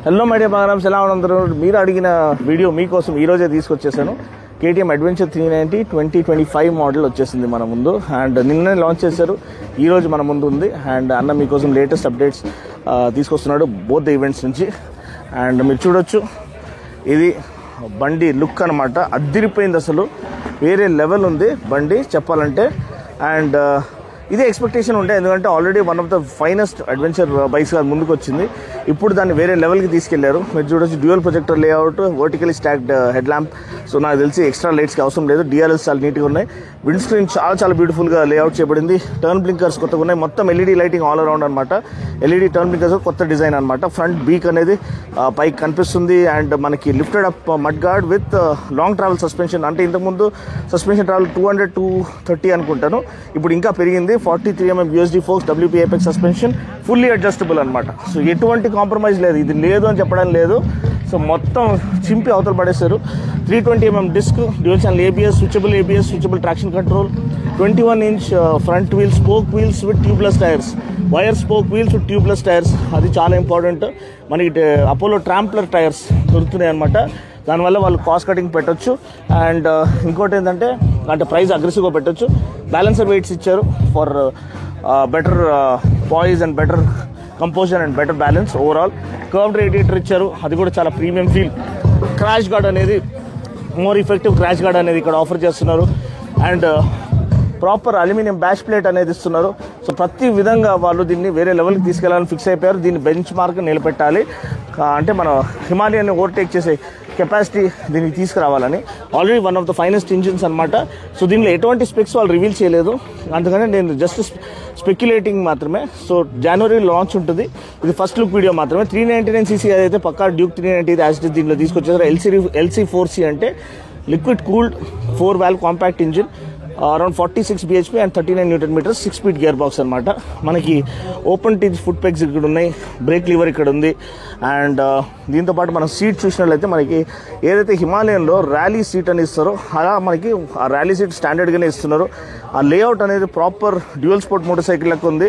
Hello my dear బంగారమ్స్, ఎలా ఉన్నారు? మీరు అడిగిన వీడియో మీకోసం ఈరోజే తీసుకొచ్చేసాను. KTM అడ్వెంచర్ 390 2025 మోడల్ వచ్చేసింది మన ముందు. అండ్ నిన్నే లాంచ్ చేశారు, ఈరోజు మన ముందు ఉంది. అండ్ అన్న మీకోసం లేటెస్ట్ అప్డేట్స్ తీసుకొస్తున్నాడు బోత్ ద ఈవెంట్స్ నుంచి. అండ్ మీరు చూడొచ్చు, ఇది బండి లుక్ అనమాట, అద్దిరిపోయింది, అసలు వేరే లెవెల్ ఉంది బండి చెప్పాలంటే. అండ్ ఇదే ఎక్స్పెక్టేషన్ ఉండే, ఎందుకంటే already one of the finest adventure bikes ముందుకు వచ్చింది. ఇప్పుడు దాన్ని వేరే లెవెల్కి తీసుకెళ్లారు. మీరు చూడొచ్చు, dual projector layout, vertically stacked head lamp. So నాకు తెలిసి ఎక్స్ట్రా లైట్స్కి అవసరం లేదు. DRLs చాలా నీట్గా ఉన్నాయి. విండ్ స్క్రీన్ చాలా బ్యూటిఫుల్గా లేఅవుట్ చేయబడింది. టర్న్ బ్లింకర్స్ కొత్తగా ఉన్నాయి. మొత్తం LED లైటింగ్ ఆల్ అరౌండ్ అనమాట. LED టర్న్ బ్లింకర్స్ కొత్త డిజైన్ అనమాట. ఫ్రంట్ బీక్ అనేది పైకి కనిపిస్తుంది. అండ్ మనకి lifted up mud gourd with long travel suspension. అంటే ఇంతకుముందు సస్పెన్షన్ ట్రావెల్ 200-230 అనుకుంటాను, ఇప్పుడు ఇంకా పెరిగింది. 43mm USD force WP Apex suspension, fully adjustable అనమాట. సో ఎటువంటి కాంప్రమైజ్ లేదు, ఇది లేదు అని చెప్పడం లేదు. సో మొత్తం చింపి అవతల పడేశారు. 320mm disc, dual channel ABS, switchable traction control, 21-inch front wheels, spoke wheels with tubeless tyres, wire spoke wheels with tubeless tyres. అది చాలా ఇంపార్టెంట్. మనకి అపోలో ట్రాంప్లర్ టైర్స్ దొరుకుతున్నాయి అనమాట. దానివల్ల వాళ్ళు కాస్ట్ కటింగ్ పెట్టొచ్చు. అండ్ ఇంకోటి ఏంటంటే, ప్రైస్ అగ్రెసివ్గా పెట్టొచ్చు. బ్యాలెన్సర్ వెయిట్స్ ఇచ్చారు for better poise and better composer and better balance overall. Curved radiator ఇచ్చారు, అది కూడా చాలా ప్రీమియం ఫీల్. క్రాష్ గార్డ్ అనేది, మోర్ ఎఫెక్టివ్ క్రాష్ గార్డ్ అనేది ఇక్కడ ఆఫర్ చేస్తున్నారు. And proper aluminium bash plate అనేది ఇస్తున్నారు. సో ప్రతి విధంగా వాళ్ళు దీన్ని వేరే లెవెల్కి తీసుకెళ్లాలని ఫిక్స్ అయిపోయారు. దీన్ని బెంచ్ మార్క్ నిలబెట్టాలి, అంటే మన హిమాలయాన్ని ఓవర్టేక్ చేసే కెపాసిటీ దీనికి తీసుకురావాలని. Already one of the finest engines అనమాట. సో దీనిలో ఎటువంటి స్పెక్స్ వాళ్ళు రివీల్ చేయలేదు, అందుకని నేను జస్ట్ స్పెక్యులేటింగ్ మాత్రమే. సో జనవరి లాంచ్ ఉంటుంది. ఇది ఫస్ట్ లుక్ వీడియో మాత్రమే. 399cc అయితే పక్కా డ్యూక్ 390 యాజ్ దీంట్లో తీసుకొచ్చారు. LC4C అంటే liquid cooled 4-valve compact engine, around 46 bhp and 39 Nm, 6-speed gear box అనమాట. మనకి ఓపెన్ టీత్ ఫుట్ పెగ్స్ ఇక్కడ ఉన్నాయి, బ్రేక్ లీవర్ ఇక్కడ ఉంది. అండ్ దీంతోపాటు మనం సీట్ చూసినట్లయితే మనకి ఏదైతే హిమాలయన్లో ర్యాలీ సీట్ అని ఇస్తారో అలా మనకి ఆ ర్యాలీ సీట్ స్టాండర్డ్గానే ఇస్తున్నారు. ఆ లేఅవుట్ అనేది proper dual sport motor cycle లెక్క ఉంది.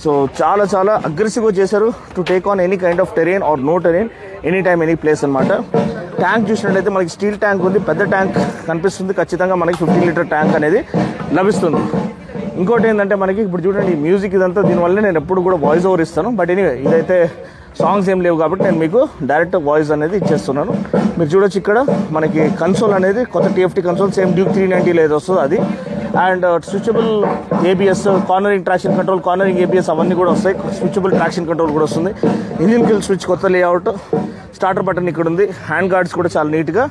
సో చాలా అగ్రెసివ్గా చేశారు to take on any kind of terrain or no terrain, any time any place అనమాట. ట్యాంక్ చూసినట్లయితే మనకి స్టీల్ ట్యాంక్ ఉంది, పెద్ద ట్యాంక్ కనిపిస్తుంది. ఖచ్చితంగా మనకి 15 లీటర్ ట్యాంక్ అనేది లభిస్తుంది. ఇంకోటి ఏంటంటే మనకి ఇప్పుడు చూడండి, ఈ మ్యూజిక్ ఇదంతా దీనివల్ల నేను ఎప్పుడు కూడా వాయిస్ ఓవర్ ఇస్తాను. బట్ ఎనీవే ఇదైతే సాంగ్స్ ఏం లేవు కాబట్టి నేను మీకు డైరెక్ట్ వాయిస్ అనేది ఇచ్చేస్తున్నాను. మీరు చూడొచ్చు, ఇక్కడ మనకి కన్సోల్ అనేది కొత్త TFT కన్సోల్, సేమ్ డ్యూక్ 390 ఏదో వస్తుంది అది. And switchable ABS, cornering traction control, cornering ABS అవన్నీ కూడా వస్తాయి. స్విచబుల్ ట్రాక్షన్ కంట్రోల్ కూడా వస్తుంది. ఇంజిన్ కిల్ స్విచ్ కొత్త లేఅవుట్, స్టార్టర్ బటన్ ఇక్కడ ఉంది. హ్యాండ్ గార్డ్స్ కూడా చాలా నీట్గా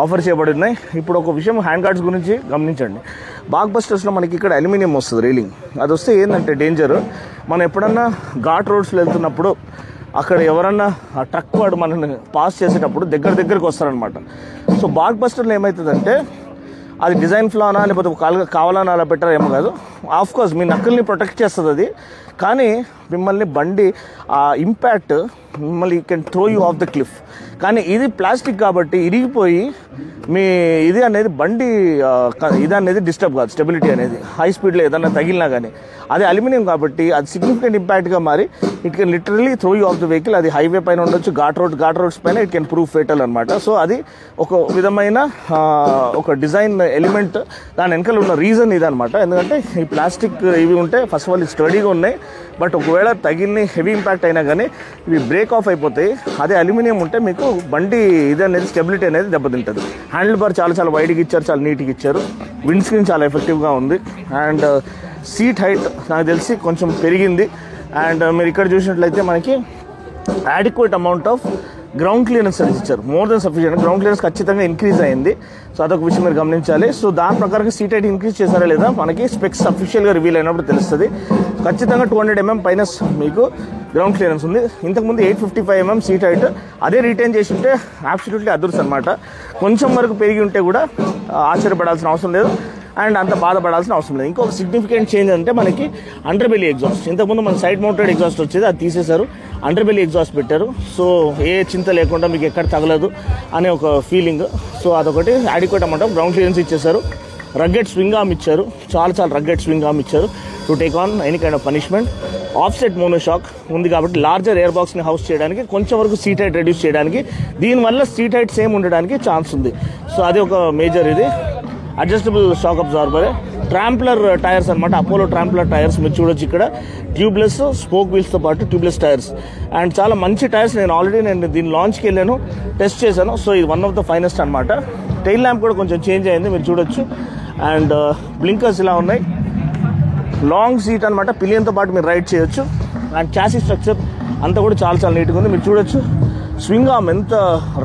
ఆఫర్ చేయబడి ఉన్నాయి. ఇప్పుడు ఒక విషయం హ్యాండ్ గార్డ్స్ గురించి గమనించండి. బాక్ బస్టర్స్లో మనకి ఇక్కడ అల్యూమినియం వస్తుంది రైలింగ్. అది వస్తే ఏంటంటే డేంజర్, మనం ఎప్పుడన్నా ఘాట్ రోడ్స్లో వెళ్తున్నప్పుడు అక్కడ ఎవరన్నా ఆ ట్రక్ వాడు మనల్ని పాస్ చేసేటప్పుడు దగ్గరికి వస్తారనమాట. సో బాక్ బస్టర్లో ఏమవుతుందంటే, అది డిజైన్ ఫ్లానా లేకపోతే కావాలని అలా పెట్టారా ఏమో కాదు. ఆఫ్కోర్స్ మీ నక్కల్ని ప్రొటెక్ట్ చేస్తుంది అది, కానీ మిమ్మల్ని బండి ఆ ఇంపాక్ట్ మిమ్మల్ని can throw you of the cliff. కానీ ఇది ప్లాస్టిక్ కాబట్టి ఇరిగిపోయి మీ ఇది అనేది బండి ఇది అనేది డిస్టర్బ్ కాదు, స్టెబిలిటీ అనేది. హై స్పీడ్లో ఏదన్నా తగిలినా కానీ అది అల్యూమినియం కాబట్టి అది సిగ్నిఫికెంట్ ఇంపాక్ట్గా మారి it can literally throw you of the vehicle. అది హైవే పైన ఉండొచ్చు, ఘాట్ రోడ్స్ పైన ఇట్ కెన్ ప్రూవ్ ఫేటల్ అనమాట. సో అది ఒక విధమైన ఒక డిజైన్ ఎలిమెంట్, దాని వెనకాల ఉన్న రీజన్ ఇదనమాట. ఎందుకంటే ఈ ప్లాస్టిక్ ఇవి ఉంటే ఫస్ట్ ఆఫ్ ఆల్ స్టడీగా ఉన్నాయి, బట్ ఒకవేళ తగిలిన హెవీ ఇంపాక్ట్ అయినా కానీ ఇవి బ్రేక్ ఆఫ్ అయిపోతాయి. అదే అల్యూమినియం ఉంటే మీకు బండి ఇది అనేది స్టెబిలిటీ అనేది దెబ్బతింటుంది. హ్యాండిల్ బార్ చాలా వైడ్గా ఇచ్చారు, చాలా నీట్గా ఇచ్చారు. విండ్ స్క్రీన్ చాలా ఎఫెక్టివ్గా ఉంది. అండ్ సీట్ హైట్ నాకు తెలిసి కొంచెం పెరిగింది. అండ్ మీరు ఇక్కడ చూసినట్లయితే మనకి adequate amount of ground clearance అనేది ఇచ్చారు, more than sufficient. Ground clearance ఖచ్చితంగా ఇంక్రీజ్ అయింది. సో అదొక విషయం మీరు గమనించాలి. సో దాని ప్రకారంగా సీట్ హైట్ ఇంక్రీజ్ చేశారా లేదా మనకి స్పెక్స్ అఫీషియల్గా రివీల్ అయినప్పుడు తెలుస్తుంది. ఖచ్చితంగా 200mm పైన మీకు గ్రౌండ్ క్లియరెన్స్ ఉంది. ఇంతకుముందు 855mm సీట్ హైట్, అదే రిటైన్ చేసి ఉంటే అబ్సల్యూట్లీ అదర్స్ అనమాట. కొంచెం వరకు పెరిగి ఉంటే కూడా ఆశ్చర్యపడాల్సిన అవసరం లేదు అండ్ అంత బాధపడాల్సిన అవసరం లేదు. ఇంకొక సిగ్నిఫికెంట్ చేంజ్ అంటే మనకి అండర్ బెల్లీ ఎగ్జాస్ట్. ఇంతకుముందు మన సైడ్ మౌంటెడ్ ఎగ్జాస్ట్ వచ్చేది, అది తీసేశారు, అండర్ బెల్లీ ఎగ్జాస్ట్ పెట్టారు. సో ఏ చింత లేకుండా మీకు ఎక్కడ తగలదు అనే ఒక ఫీలింగ్. సో అదొకటి. Adequate amount of ground clearance ఇచ్చేశారు. రగ్గెడ్ స్వింగ్ ఆర్మ్ ఇచ్చారు, చాలా రగ్గెడ్ స్వింగ్ ఆర్మ్ ఇచ్చారు to take on any kind of punishment. Offset monoshock ఉంది కాబట్టి లార్జర్ ఎయిర్ బాక్స్ని హౌస్ చేయడానికి, కొంచెం వరకు సీట్ హైట్ రెడ్యూస్ చేయడానికి, దీనివల్ల సీట్ హైట్ సేమ్ ఉండడానికి ఛాన్స్ ఉంది. సో అది ఒక మేజర్. ఇది అడ్జస్టబుల్ షాక్ అబ్జార్బర్, ట్రాంప్లర్ టైర్స్ అనమాట, అపోలో ట్రాంప్లర్ టైర్స్ మీరు చూడొచ్చు ఇక్కడ. ట్యూబ్లెస్ స్పోక్ వీల్స్తో పాటు ట్యూబ్లెస్ టైర్స్ అండ్ చాలా మంచి టైర్స్. నేను దీని లాంచ్కి వెళ్ళాను, టెస్ట్ చేశాను. సో ఇది వన్ ఆఫ్ ద ఫైనెస్ట్ అనమాట. టైల్ ల్యాంప్ కూడా కొంచెం చేంజ్ అయింది మీరు చూడొచ్చు. అండ్ బ్లింకర్స్ ఇలా ఉన్నాయి. లాంగ్ సీట్ అనమాట, పిలియన్తో పాటు మీరు రైడ్ చేయొచ్చు. అండ్ చాసీ స్ట్రక్చర్ అంతా కూడా చాలా నీట్గా ఉంది మీరు చూడొచ్చు. స్వింగ్ ఆర్మ్ ఎంత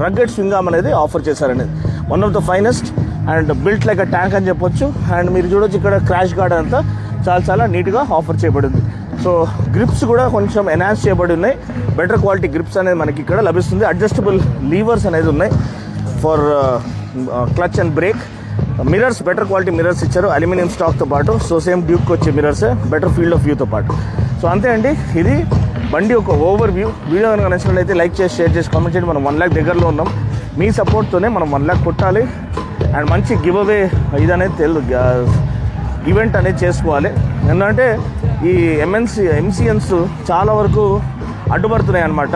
రగ్గెడ్ స్వింగ్ ఆర్మ్ అనేది ఆఫర్ చేశారనేది one of the finest and built like a tank అని చెప్పొచ్చు. అండ్ మీరు చూడొచ్చు ఇక్కడ క్రాష్ గార్డ్ అంతా చాలా నీట్గా ఆఫర్ చేయబడింది. సో గ్రిప్స్ కూడా కొంచెం ఎన్హాన్స్ చేయబడి ఉన్నాయి, బెటర్ క్వాలిటీ గ్రిప్స్ అనేది మనకి ఇక్కడ లభిస్తుంది. అడ్జస్టబుల్ లీవర్స్ అనేది ఉన్నాయి for clutch and break. Mirrors better quality mirrors ఇచ్చారు అల్యూమినియం స్టాక్తో పాటు. సో సేమ్ డ్యూక్ వచ్చే మిరర్స్, బెటర్ ఫీల్డ్ ఆఫ్ వ్యూతో పాటు. సో అంతే అండి, ఇది బండి ఒక ఓవర్ వ్యూ. వీడియో కనుక నచ్చినట్లయితే లైక్ చేసి, షేర్ చేసి, కామెంట్ చేయండి. మనం 1 lakh దగ్గరలో ఉన్నాం. మీ సపోర్ట్తోనే మనం 1 lakh కొట్టాలి అండ్ మంచి గివ్ అవే ఇదనేది ఈవెంట్ అనేది చేసుకోవాలి. ఎందుకంటే ఈ ఎంసీఎన్స్ చాలా వరకు అడ్డుపడుతున్నాయి అనమాట.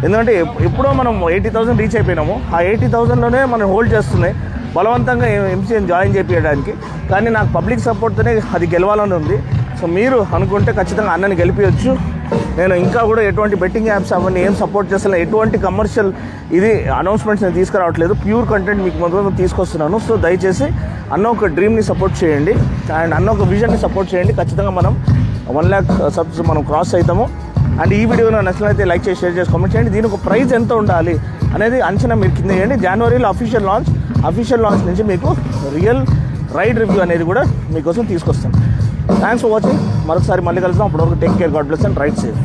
ఎందుకంటే ఎప్పుడో మనం 80,000 రీచ్ అయిపోయినాము, ఆ 80,000లోనే మనం హోల్డ్ చేస్తున్నాయి బలవంతంగా ఎంసీఎన్ జాయిన్ చేయించడానికి. కానీ నాకు పబ్లిక్ సపోర్ట్తోనే అది గెలవాలని ఉంది. సో మీరు అనుకుంటే ఖచ్చితంగా అన్నని గెలిపించవచ్చు. నేను ఇంకా కూడా ఎటువంటి బెట్టింగ్ యాప్స్ అవన్నీ ఏం సపోర్ట్ చేస్తాను, ఎటువంటి కమర్షియల్ ఇది అనౌన్స్మెంట్స్ నేను తీసుకురావట్లేదు, ప్యూర్ కంటెంట్ మీకు మొదలు తీసుకొస్తున్నాను. సో దయచేసి అన్న ఒక డ్రీమ్ని సపోర్ట్ చేయండి అండ్ అన్న ఒక విజన్ని సపోర్ట్ చేయండి. ఖచ్చితంగా మనం 1 lakh సబ్స్ మనం క్రాస్ అవుతాము. అండ్ ఈ వీడియో నచ్చినట్లయితే లైక్ చేసి, షేర్ చేసి, కామెంట్ చేయండి. దీనికి ఒక ప్రైస్ ఎంత ఉండాలి అనేది అంచనా మీరు కింద చేయండి. జనవరిలో అఫీషియల్ లాంచ్ నుంచి మీకు రియల్ రైడ్ రివ్యూ అనేది కూడా మీకోసం తీసుకొస్తాను. Thanks for watching. మరొకసారి మళ్ళీ కలుద్దాం. అప్పటివరకు take care, God bless and ride safe.